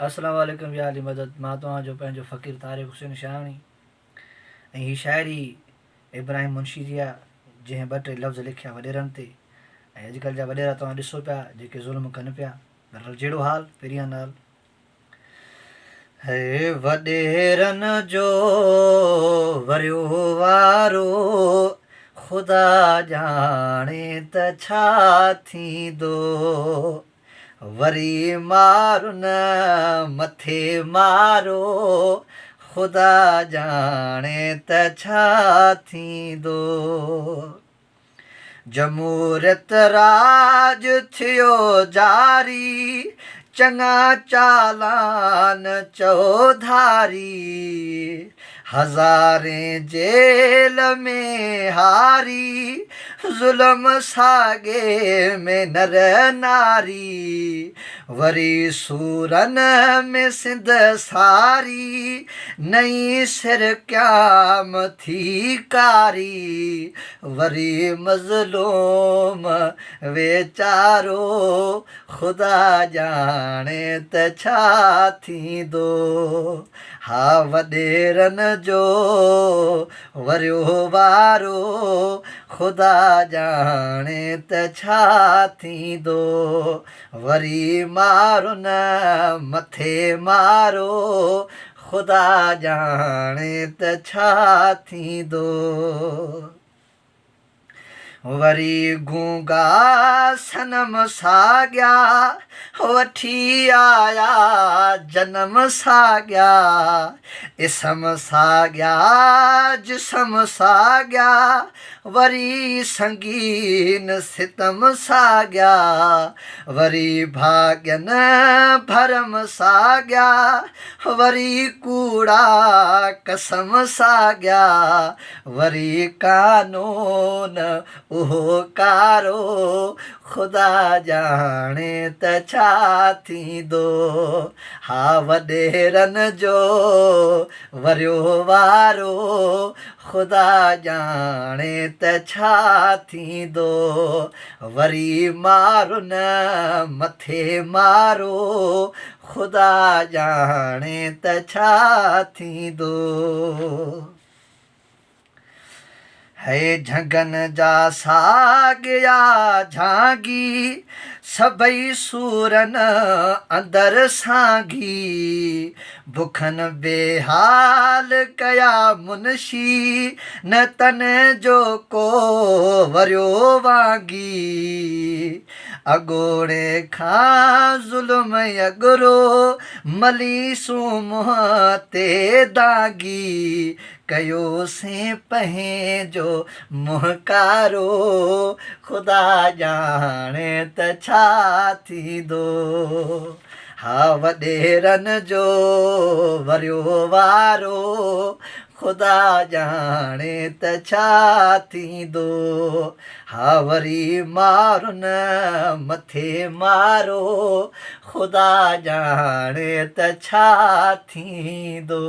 अस्सलाम वालेकुम या अली मदद। मां तव्हांजो पंहिंजो फ़क़ीर तारिक हुसैन शाहणी ऐं हीअ शाइरी इब्राहिम मुंशी जी आहे, जंहिं ॿ टे लफ़्ज़ लिखिया वॾेरनि ते। ऐं अॼुकल्ह जा वॾेरा तव्हां ॾिसो पिया जेके ज़ुल्म कनि पिया। बहरहाल जहिड़ो हाल पहिरियां नाल हे वॾेरनि जो वरियो वारो ख़ुदा ॼाणे त छा थींदो। वरी मारो न मथे मारो ख़ुदा ॼाणे त छा थींदो। जमूरियत राज थियो जारी चङा चालान चौधारी। हज़ारे जेल में हारी ज़ुल्म साॻे में नर नारी। वरी सूरन में सिंध सारी नई सिर क़याम थी कारी। वरी मज़लूम वेचारो ख़ुदा ॼाणे त छा थींदो। हा वॾेरनि जो वरियो वारो ख़ुदा ॼाणे त छा थींदो। वरी मारो न मथे मारो ख़ुदा ॼाणे त छा थींदो। वरी गूंगा सनम साॻिया वठी आया जनम साॻिया। इसम साॻिया जिस्म साॻिया वरी संगीन सितम साॻिया। वरी भाॻन भरम साॻिया वरी कूड़ा कसम साॻिया। वरी कानून उहो कारो ख़ुदा ॼाणे त छा थींदो। हा वॾेरनि जो वरियो वारो ख़ुदा ॼाणे त छा थींदो। वरी मारो न मथे मारो ख़ुदा ॼाणे त छा थींदो। हे झंगनि जा साॻिया झांगी सभई सूरनि अंदरि सांघी। बुखनि बेहाल कया मुनशी न तन जो को वरियो वांगी। अॻोड़े खां ज़ुल्म अॻिरो मलीसूं मुंहं ते दागी। कयोसीं पंहिंजो मुंहुं कारो ख़ुदा ॼाणे त छा थींदो। हा वॾेरनि जो वरियो वारो ख़ुदा ॼाणे त छा थींदो। हा वरी मारो न मथे मारो ख़ुदा ॼाणे त छा थींदो।